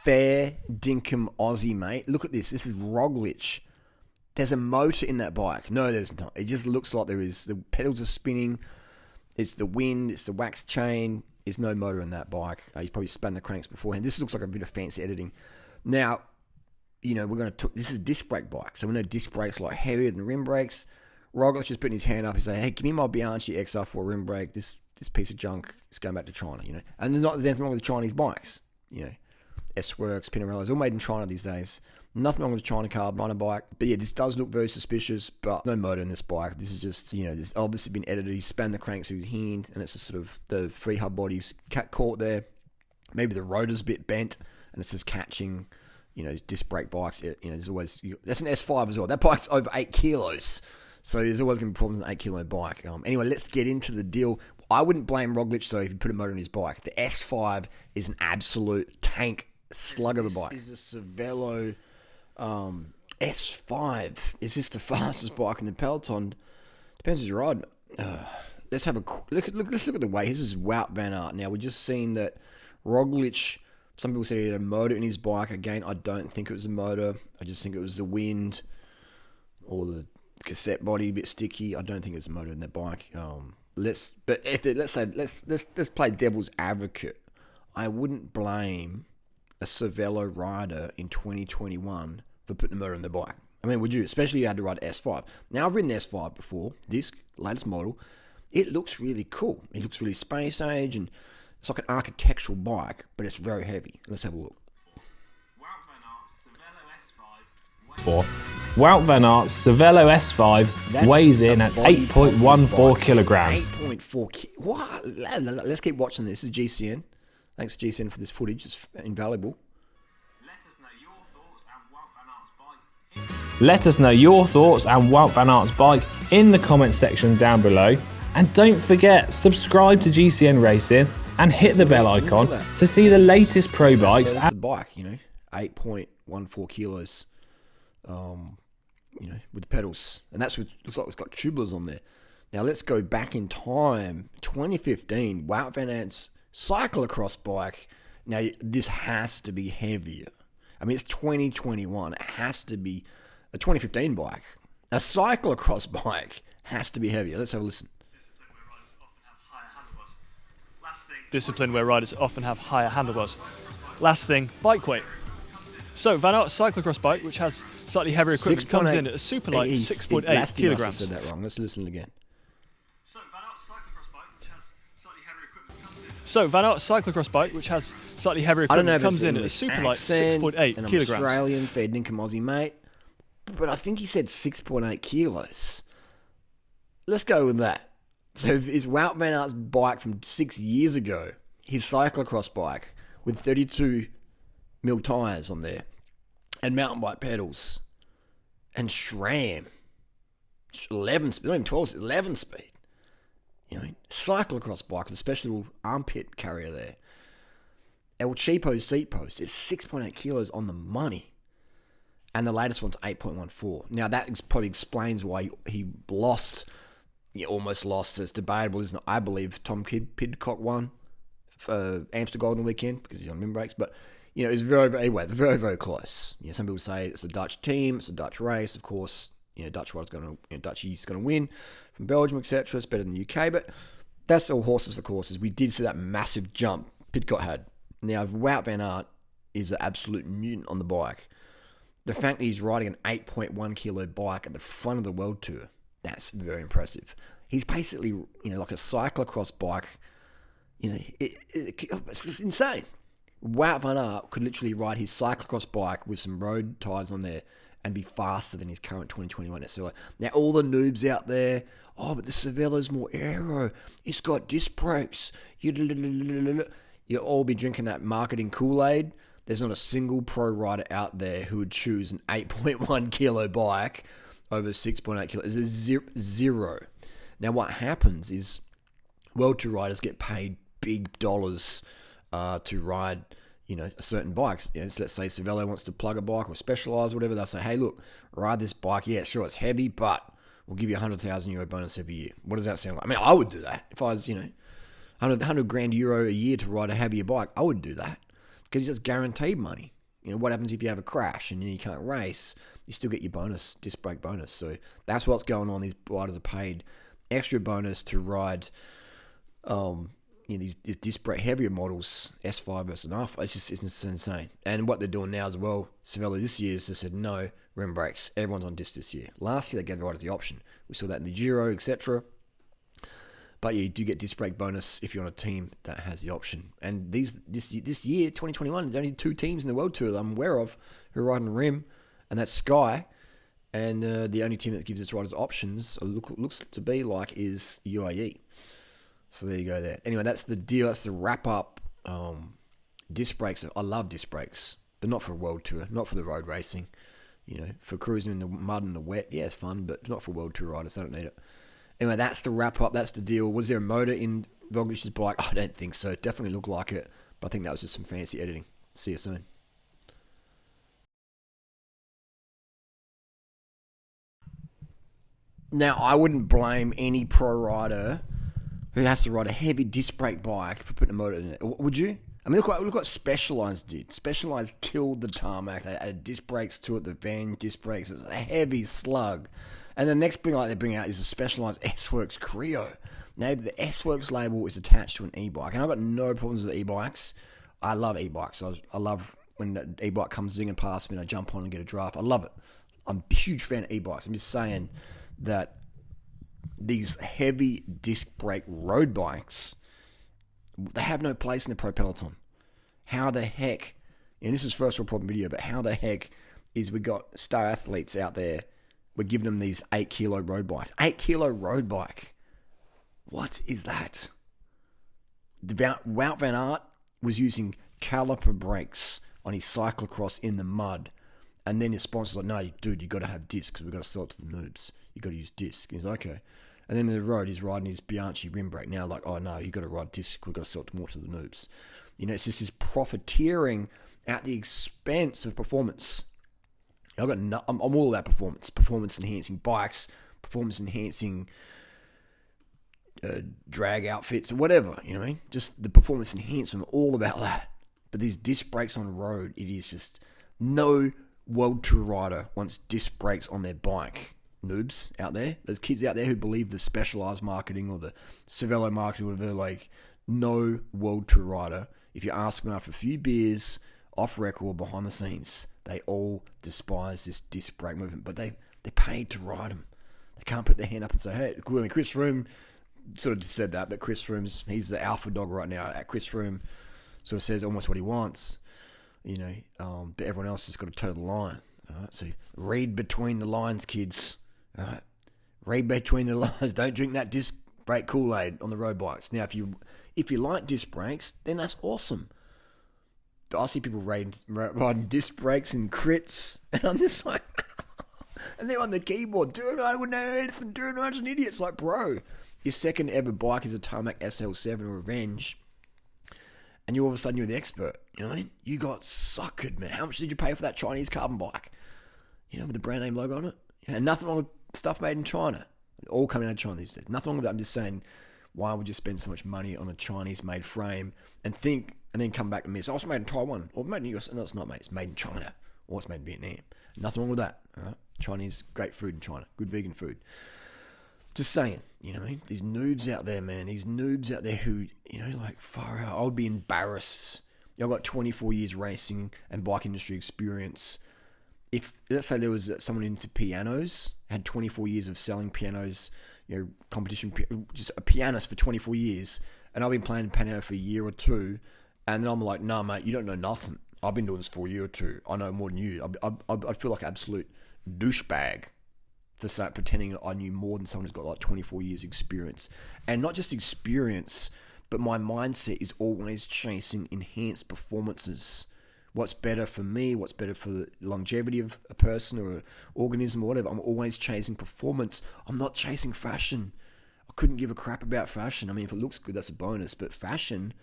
fair dinkum Aussie, mate. Look at this. This is Roglic. There's a motor in that bike. No, there's not. It just looks like there is. The pedals are spinning. It's the wind. It's the wax chain. There's no motor in that bike. He's probably spun the cranks beforehand. This looks like a bit of fancy editing. Now, we're going to... This is a disc brake bike. So we know disc brakes are like heavier than rim brakes. Roglic just putting his hand up and saying, hey, give me my Bianchi XR4 rim brake. This piece of junk is going back to China, And there's anything wrong with the Chinese bikes, S-Works, Pinarellos, all made in China these days. Nothing wrong with the China carbine bike. But yeah, this does look very suspicious, but no motor in this bike. This is just, this obviously been edited. He spanned the cranks with his hand, and it's just sort of the free hub bodies caught there. Maybe the rotor's a bit bent, and it's just catching, disc brake bikes. There's always, that's an S5 as well. That bike's over 8 kilos. So there's always going to be problems with an 8 kilo bike. Anyway, let's get into the deal. I wouldn't blame Roglic, though, if he put a motor in his bike. The S5 is an absolute tank slug of a bike. This is a Cervelo S5. Is this the fastest bike in the peloton? Depends who's riding. Let's have a look. Let's look at the weight. This is Wout van Aert. Now, we've just seen that Roglic, some people said he had a motor in his bike. Again, I don't think it was a motor. I just think it was the wind or the cassette body a bit sticky. I don't think it's a motor in that bike. Let's play devil's advocate. I wouldn't blame a Cervelo rider in 2021 for putting a motor in the bike. I mean, would you? Especially if you had to ride S5. Now, I've ridden the S5 before, disc, latest model. It looks really cool. It looks really space age, and it's like an architectural bike, but it's very heavy. Let's have a look. Wout van Aert's Cervelo S5 weighs in at 8.14 kilograms. 8.4 What? Let's keep watching this. This is GCN. Thanks GCN for this footage. It's invaluable. Let us know your thoughts and Wout van Aert's bike in the comments section down below. And don't forget, subscribe to GCN Racing and hit the bell icon to see the latest pro bikes. So that's the bike, 8.14 kilos. With the pedals, and that's what looks like it's got tubulars on there. Now let's go back in time, 2015, Wout van Aert's cyclocross bike. Now this has to be heavier. I mean, it's 2021. It has to be a 2015 bike. A cyclocross bike has to be heavier. Let's have a listen. Discipline where riders often have higher handlebars. Last thing, bike weight. So Van Aert's cyclocross bike, which has slightly heavier equipment, comes in at a super light 6.8 kilograms. Said that wrong. Let's listen again. So Van Aert's cyclocross bike, which has slightly heavier equipment, comes in at a super light 6.8 kilograms. Australian, fair dinkum Aussie, mate. But I think he said 6.8 kilos. Let's go with that. So is Wout van Aert's bike from 6 years ago, his cyclocross bike with 32 mil tyres on there, and mountain bike pedals, and SRAM, 11 speed, not even 12, 11 speed. Cyclocross bike with a special armpit carrier there. El Cheapo seat post is 6.8 kilos on the money, and the latest one's 8.14. Now that probably explains why he lost. Almost lost. It's debatable, isn't it? I believe Tom Pidcock won for Amstel Gold on the weekend because he's on rim brakes, but. It's very, very, very close. Some people say it's a Dutch team, it's a Dutch race. Of course, Dutch rider's Dutchie's going to win from Belgium, etc. It's better than the UK, but that's all horses for courses. We did see that massive jump Pidcock had. Now, Wout van Aert is an absolute mutant on the bike. The fact that he's riding an 8.1 kilo bike at the front of the World Tour, that's very impressive. He's basically, like a cyclocross bike. It's just insane. Wout van Aert could literally ride his cyclocross bike with some road tyres on there and be faster than his current 2021 SLO. Now, all the noobs out there, but the Cervelo's more aero. It's got disc brakes. You'll all be drinking that marketing Kool-Aid. There's not a single pro rider out there who would choose an 8.1 kilo bike over 6.8 kilos. It's zero. Now, what happens is World Tour riders get paid big dollars to ride, a certain bikes. So let's say Cervelo wants to plug a bike or Specialized, whatever. They'll say, hey, look, ride this bike. Yeah, sure, it's heavy, but we'll give you a €100,000 bonus every year. What does that sound like? I mean, I would do that. If I was, 100 grand euro a year to ride a heavier bike, I would do that because it's just guaranteed money. what happens if you have a crash and you can't race? You still get your bonus, disc brake bonus. So that's what's going on. These riders are paid extra bonus to ride these disc brake heavier models, S5 versus R5. It's insane. And what they're doing now as well, Cervelo this year has just said no rim brakes. Everyone's on disc this year. Last year they gave the riders the option. We saw that in the Giro, etc. But yeah, you do get disc brake bonus if you're on a team that has the option. And this year, 2021, there's only 2 teams in the World Tour that I'm aware of who are riding rim, and that's Sky. And the only team that gives its riders options looks to be like is UAE. So there you go there. Anyway, that's the deal. That's the wrap up. Disc brakes. I love disc brakes, but not for a World Tour, not for the road racing. For cruising in the mud and the wet, yeah, it's fun, but not for World Tour riders. I don't need it. Anyway, that's the wrap up. That's the deal. Was there a motor in Roglic's bike? I don't think so. It definitely looked like it, but I think that was just some fancy editing. See you soon. Now, I wouldn't blame any pro rider who has to ride a heavy disc brake bike for putting a motor in it. Would you? I mean, look what Specialized did. Specialized killed the tarmac. They added disc brakes to it, the van disc brakes. It was a heavy slug. And the next thing they bring out is a Specialized S-Works Creo. Now, the S-Works label is attached to an e-bike. And I've got no problems with e-bikes. I love e-bikes. I love when the e-bike comes zinging past me and I jump on and get a draft. I love it. I'm a huge fan of e-bikes. I'm just saying that these heavy disc brake road bikes, they have no place in the pro peloton. How the heck, and this is first world problem video, but how the heck is we got star athletes out there, we're giving them these 8 kilo road bikes. 8 kilo road bike. What is that? Wout van Aert was using caliper brakes on his cyclocross in the mud. And then his sponsor's like, no, dude, you got to have discs because we've got to sell it to the noobs. You got to use discs. And he's like, okay. And then in the road, he's riding his Bianchi rim brake. Now, like, oh, no, you got to ride discs. We've got to sell it more to the noobs. It's just this profiteering at the expense of performance. I'm all about performance. Performance-enhancing bikes, performance-enhancing drag outfits, or whatever, you know what I mean? Just the performance enhancement, all about that. But these disc brakes on the road, it is just no World Tour rider wants disc brakes on their bike. Noobs out there, there's kids out there who believe the Specialized marketing or the Cervelo marketing, whatever, like no World Tour rider, if you ask them after a few beers, off record, behind the scenes, they all despise this disc brake movement, but they're paid to ride them. They can't put their hand up and say, hey, I mean, Chris Froome sort of said that, but Chris Froome's, he's the alpha dog right now. Chris Froome sort of says almost what he wants, but everyone else has got to toe the line. All right, so read between the lines, kids. All right, read between the lines. Don't drink that disc brake Kool-Aid on the road bikes. Now, if you like disc brakes, then that's awesome. But I see people riding disc brakes and crits, and I'm just like, and they're on the keyboard, dude, I wouldn't know anything, dude, I'm just an idiot. It's like, bro, your second ever bike is a Tarmac SL7 or Revenge, and all of a sudden you're the expert, you know what I mean? You got suckered, man. How much did you pay for that Chinese carbon bike? With the brand name logo on it? And nothing wrong with stuff made in China. All coming out of China these days. Nothing wrong with that. I'm just saying, why would you spend so much money on a Chinese-made frame and then come back to me and say, oh, it's made in Taiwan, or made in the US. No, it's not, mate. It's made in China, or it's made in Vietnam. Nothing wrong with that. All right? Chinese, great food in China. Good vegan food. Just saying, you know what I mean? These noobs out there, man. These noobs out there who, like, far out. I would be embarrassed. I've got 24 years racing and bike industry experience. If, let's say there was someone into pianos, had 24 years of selling pianos, competition, just a pianist for 24 years, and I've been playing piano for a year or two, and then I'm like, nah, mate, you don't know nothing. I've been doing this for a year or two. I know more than you. I'd feel like an absolute douchebag for pretending I knew more than someone who's got like 24 years experience. And not just experience, but my mindset is always chasing enhanced performances. What's better for me, what's better for the longevity of a person or an organism or whatever. I'm always chasing performance. I'm not chasing fashion. I couldn't give a crap about fashion. I mean, if it looks good, that's a bonus. But fashion,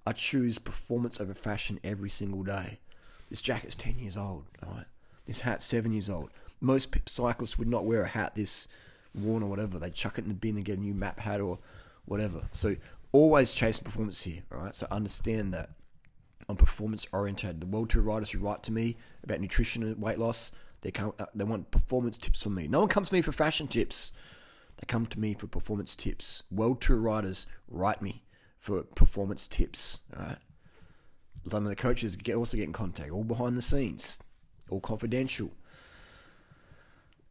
I choose performance over fashion every single day. This jacket's 10 years old, all right? This hat's 7 years old. Most cyclists would not wear a hat this worn or whatever. They'd chuck it in the bin and get a new map hat or whatever. So always chasing performance here, all right? So understand that. I'm performance oriented. The World Tour riders who write to me about nutrition and weight loss, they want performance tips from me. No one comes to me for fashion tips. They come to me for performance tips. World Tour riders write me for performance tips. All right. Some of the coaches also get in contact, all behind the scenes, all confidential.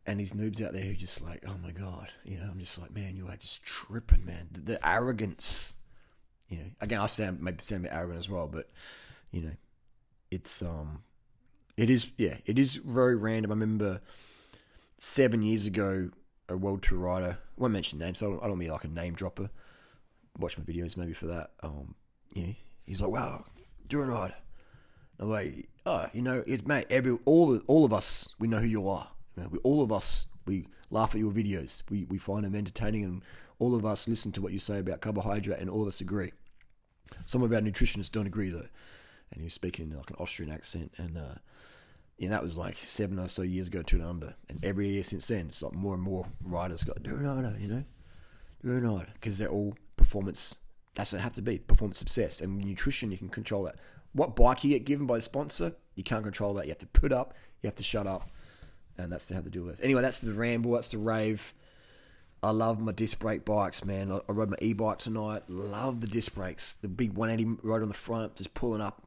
And these noobs out there who just like, oh my God, I'm just like, man, you are just tripping, man. The arrogance, again, I maybe sound a bit arrogant as well, but it's it is very random. I remember 7 years ago, a World Tour rider, I won't mention names, so I don't want to be like a name dropper. Watch my videos maybe for that. He's like, wow, durianrider. I'm like, mate, all of us, we know who you are. All of us, we laugh at your videos. We find them entertaining, and all of us listen to what you say about carbohydrate, and all of us agree. Some of our nutritionists don't agree though. And he was speaking in like an Austrian accent, and that was like 7 or so years ago, to and under. And every year since then, it's like more and more riders got durianrider, durianrider, because they're all performance. That's what it have to be, performance obsessed. And nutrition, you can control that. What bike you get given by the sponsor, you can't control that. You have to put up, you have to shut up. And that's how to deal with it. Anyway, that's the ramble. That's the rave. I love my disc brake bikes, man. I rode my Ebike tonight. Love the disc brakes. The big 180 rod on the front, just pulling up.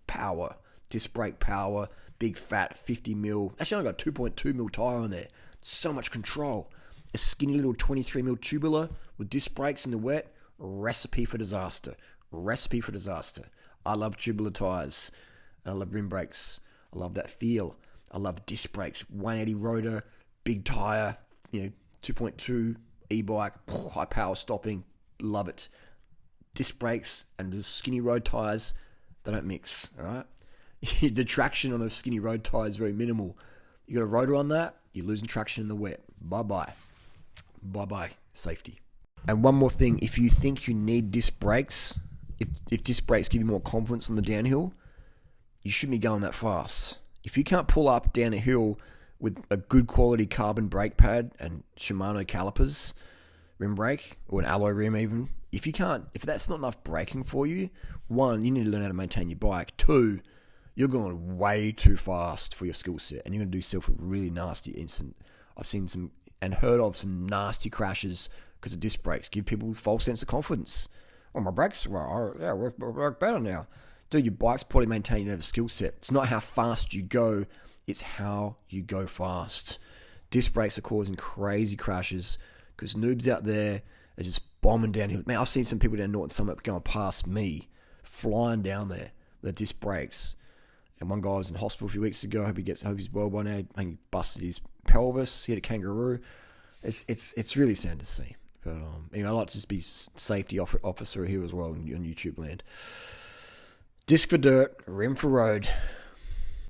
Power. Disc brake power. Big fat 50 mil. Actually, I got a 2.2 mil tyre on there. So much control. A skinny little 23 mil tubular with disc brakes in the wet. Recipe for disaster. Recipe for disaster. I love tubular tyres. I love rim brakes. I love that feel. I love disc brakes, 180 rotor, big tyre, 2.2 e-bike, high power stopping, love it. Disc brakes and the skinny road tyres, they don't mix, all right? The traction on a skinny road tyre is very minimal. You got a rotor on that, you're losing traction in the wet. Bye-bye. Bye-bye, safety. And one more thing, if you think you need disc brakes, if disc brakes give you more confidence on the downhill, you shouldn't be going that fast. If you can't pull up down a hill with a good quality carbon brake pad and Shimano calipers, rim brake, or an alloy rim even, if that's not enough braking for you, one, you need to learn how to maintain your bike. Two, you're going way too fast for your skill set, and you're going to do yourself a really nasty incident. I've seen some and heard of some nasty crashes because of disc brakes. Give people a false sense of confidence. Oh, my brakes work better now. Dude, your bike's poorly maintained, you don't have a skill set. It's not how fast you go, it's how you go fast. Disc brakes are causing crazy crashes because noobs out there are just bombing downhill. Man, I've seen some people down Norton Summit going past me, flying down there with disc brakes. And one guy was in hospital a few weeks ago. Hope he's well by now. He busted his pelvis. He had a kangaroo. It's really sad to see. But anyway, I like to just be safety officer here as well on YouTube land. Disc for dirt, rim for road.